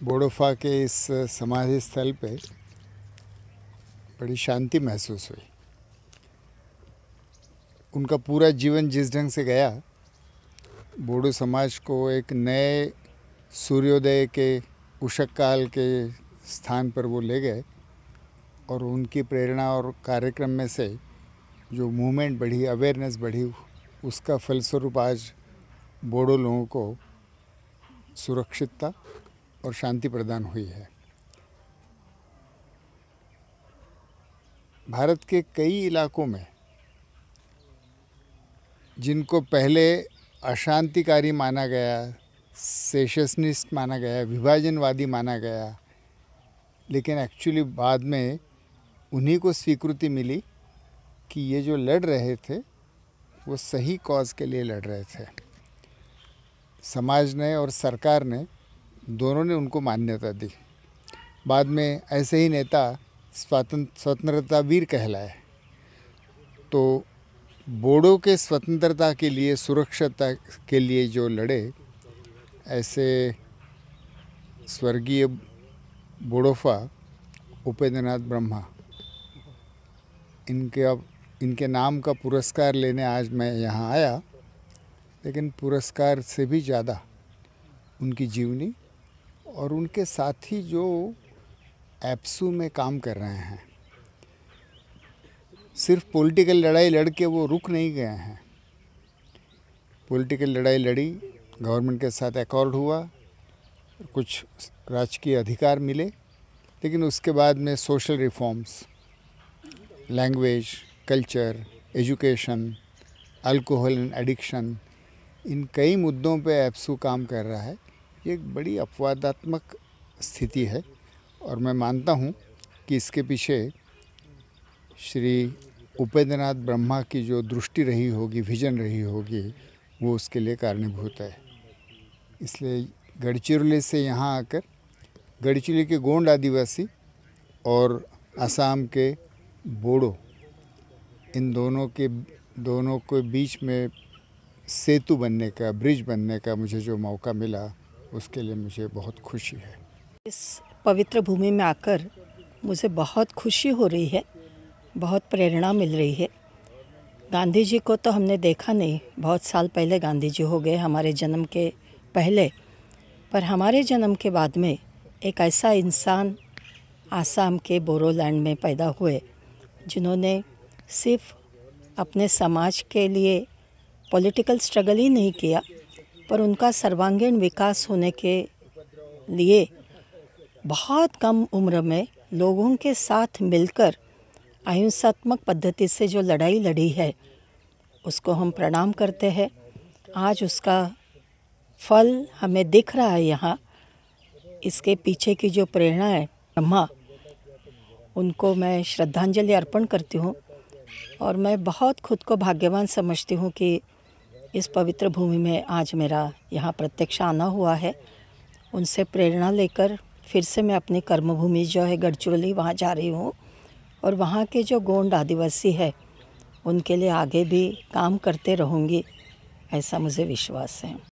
बोडोफा के इस समाधि स्थल पे बड़ी शांति महसूस हुई। उनका पूरा जीवन जिस ढंग से गया, बोडो समाज को एक नए सूर्योदय के उषक काल के स्थान पर वो ले गए और उनकी प्रेरणा और कार्यक्रम में से जो मूवमेंट बढ़ी, अवेयरनेस बढ़ी, उसका फलस्वरूप आज बोडो लोगों को सुरक्षितता और शांति प्रदान हुई है। भारत के कई इलाकों में जिनको पहले अशांतिकारी माना गया, सेशनिस्ट माना गया, विभाजनवादी माना गया, लेकिन एक्चुअली बाद में उन्हीं को स्वीकृति मिली कि ये जो लड़ रहे थे वो सही कॉज के लिए लड़ रहे थे। समाज ने और सरकार ने दोनों ने उनको मान्यता दी। बाद में ऐसे ही नेता स्वतंत्रता वीर कहलाए। तो बोडो के स्वतंत्रता के लिए, सुरक्षितता के लिए जो लड़े, ऐसे स्वर्गीय बोडोफा उपेंद्रनाथ ब्रह्मा, इनके नाम का पुरस्कार लेने आज मैं यहाँ आया। लेकिन पुरस्कार से भी ज़्यादा उनकी जीवनी और उनके साथी जो एप्सू में काम कर रहे हैं। सिर्फ पॉलिटिकल लड़ाई लड़ के वो रुक नहीं गए हैं। पॉलिटिकल लड़ाई लड़ी, गवर्नमेंट के साथ एकॉर्ड हुआ, कुछ राजकीय अधिकार मिले, लेकिन उसके बाद में social reforms, language, culture, education, alcohol and addiction, इन कई मुद्दों पे एप्सू काम कर रहा है। ये एक बड़ी अपवादात्मक स्थिति है और मैं मानता हूँ कि इसके पीछे श्री उपेंद्रनाथ ब्रह्मा की जो दृष्टि रही होगी, विजन रही होगी, वो उसके लिए कारणीभूत है। इसलिए गढ़चिरौली से यहाँ आकर गढ़चिरौली के गोंड आदिवासी और असम के बोडो, इन दोनों के बीच में सेतु बनने का, ब्रिज बनने का मुझे जो मौका मिला, उसके लिए मुझे बहुत खुशी है। इस पवित्र भूमि में आकर मुझे बहुत खुशी हो रही है, बहुत प्रेरणा मिल रही है। गांधी जी को तो हमने देखा नहीं, बहुत साल पहले गांधी जी हो गए, हमारे जन्म के पहले। पर हमारे जन्म के बाद में एक ऐसा इंसान आसाम के बोडोलैंड में पैदा हुए जिन्होंने सिर्फ अपने समाज के लिए पॉलिटिकल स्ट्रगल ही नहीं किया, पर उनका सर्वांगीण विकास होने के लिए बहुत कम उम्र में लोगों के साथ मिलकर अहिंसात्मक पद्धति से जो लड़ाई लड़ी है, उसको हम प्रणाम करते हैं। आज उसका फल हमें दिख रहा है यहाँ। इसके पीछे की जो प्रेरणा है ब्रह्मा, उनको मैं श्रद्धांजलि अर्पण करती हूँ और मैं बहुत खुद को भाग्यवान समझती हूँ कि इस पवित्र भूमि में आज मेरा यहाँ प्रत्यक्ष आना हुआ है। उनसे प्रेरणा लेकर फिर से मैं अपनी कर्मभूमि जो है गढ़चिरौली, वहाँ जा रही हूँ और वहाँ के जो गोंड आदिवासी है उनके लिए आगे भी काम करते रहूँगी, ऐसा मुझे विश्वास है।